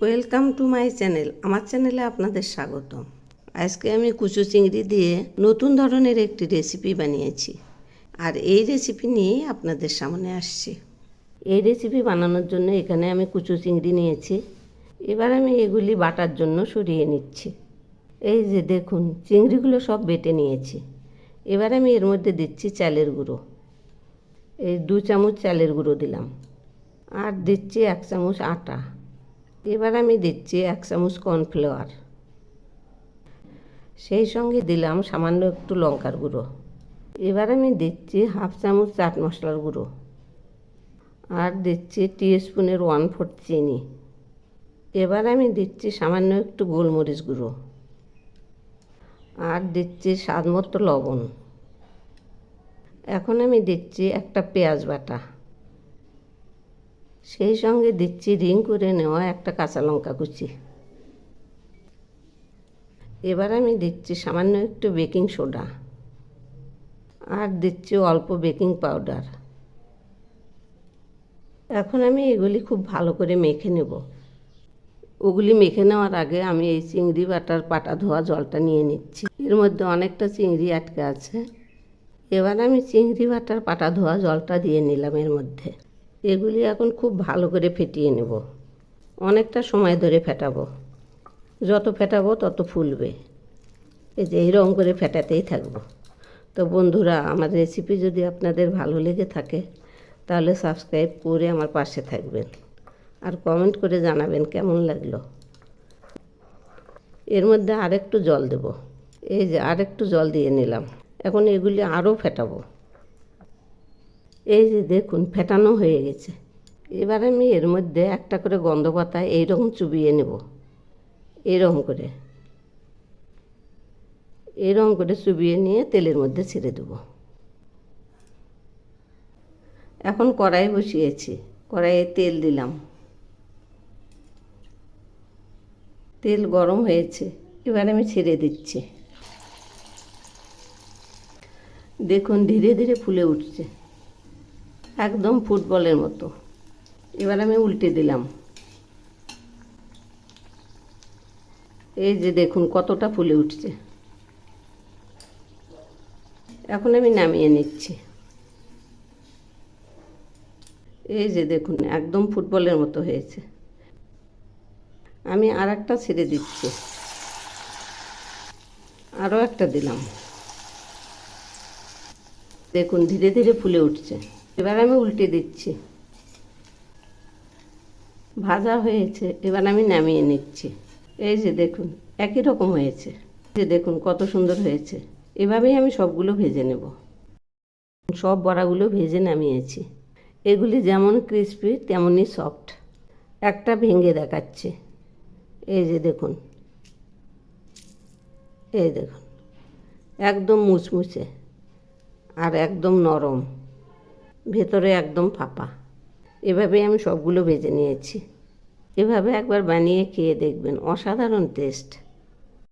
Welcome to my channel. আমার চ্যানেলে আপনাদের স্বাগতম। আজকে আমি কুচো চিংড়ি দিয়ে নতুন ধরনের একটি রেসিপি বানিয়েছি, আর এই রেসিপি নিয়ে আপনাদের সামনে আসছি। এই রেসিপি বানানোর জন্য এখানে আমি কুচো চিংড়ি নিয়েছি। এবার আমি এগুলি বাটার জন্য সরিয়ে নিচ্ছি। এই যে দেখুন, চিংড়িগুলো সব বেটে নিয়েছি। এবার আমি এর মধ্যে দিচ্ছি চালের গুঁড়ো। এই 2 চামচ চালের গুঁড়ো দিলাম, আর দিচ্ছি 1 চামচ আটা। এবার আমি দিচ্ছি 1 চামচ কর্নফ্লাওয়ার। সেই সঙ্গে দিলাম সামান্য একটু লঙ্কার গুঁড়ো। এবার আমি দিচ্ছি 1/2 চামচ চাট মশলার গুঁড়ো, আর দিচ্ছি টিস্পুনের 1/4 চিনি। এবার আমি দিচ্ছি সামান্য একটু গোলমরিচ গুঁড়ো, আর দিচ্ছি স্বাদ মতো লবণ। এখন আমি দিচ্ছি একটা পেঁয়াজ বাটা। সেই সঙ্গে দিচ্ছি রিং করে নেওয়া একটা কাঁচা লঙ্কা কুচি। এবার আমি দিচ্ছি সামান্য একটু বেকিং সোডা, আর দিচ্ছি অল্প বেকিং পাউডার। এখন আমি এগুলি খুব ভালো করে মেখে নেব। ওগুলি মেখে নেওয়ার আগে আমি এই চিংড়ি বাটার পাটা ধোয়া জলটা নিয়ে নিচ্ছি। এর মধ্যে অনেকটা চিংড়ি আটকে আছে। এবার আমি চিংড়ি বাটার পাটা ধোয়া জলটা দিয়ে নিলাম এর মধ্যে। এগুলি এখন খুব ভালো করে ফেটিয়ে নেব। অনেকটা সময় ধরে ফেটাবো। যত ফেটাবো তত ফুলবে। এই যে এইরকম করে ফেটাতেই থাকবো। তো বন্ধুরা, আমার রেসিপি যদি আপনাদের ভালো লেগে থাকে তাহলে সাবস্ক্রাইব করে আমার পাশে থাকবেন, আর কমেন্ট করে জানাবেন কেমন লাগলো। এর মধ্যে আরেকটু জল দেব। এই যে আরেকটু জল দিয়ে নিলাম। এখন এগুলি আরও ফেটাবো। এই যে দেখুন, ফেটানো হয়ে গেছে। এবার আমি এর মধ্যে একটা করে গন্ধ পাতা এইরকম চুবিয়ে নেব। এরকম করে চুবিয়ে নিয়ে তেলের মধ্যে ছেড়ে দেব। এখন কড়াই বসিয়েছি। কড়াইয়ে তেল দিলাম। তেল গরম হয়েছে। এবার আমি ছেড়ে দিচ্ছি। দেখুন, ধীরে ধীরে ফুলে উঠছে, একদম ফুটবলের মতো। এবার আমি উল্টে দিলাম। এই যে দেখুন কতটা ফুলে উঠছে। এখন আমি নামিয়ে নিচ্ছি। এই যে দেখুন, একদম ফুটবলের মতো হয়েছে। আমি আর একটা ছেড়ে দিচ্ছি। আরও একটা দিলাম। দেখুন ধীরে ধীরে ফুলে উঠছে। এবার আমি উল্টে দিচ্ছি। ভাজা হয়েছে। এবার আমি নামিয়ে নিচ্ছি। এই যে দেখুন, একই রকম হয়েছে। যে দেখুন কত সুন্দর হয়েছে। এভাবেই আমি সবগুলো ভেজে নেব। সব বড়াগুলো ভেজে নামিয়েছি। এগুলি যেমন ক্রিসপি তেমনই সফট। একটা ভেঙে দেখাচ্ছে। এই যে দেখুন, এই দেখুন একদম মুচমুচে, আর একদম নরম, ভেতরে একদম ফাঁপা। এভাবেই আমি সবগুলো ভেজে নিয়েছি। এভাবে একবার বানিয়ে খেয়ে দেখবেন, অসাধারণ টেস্ট।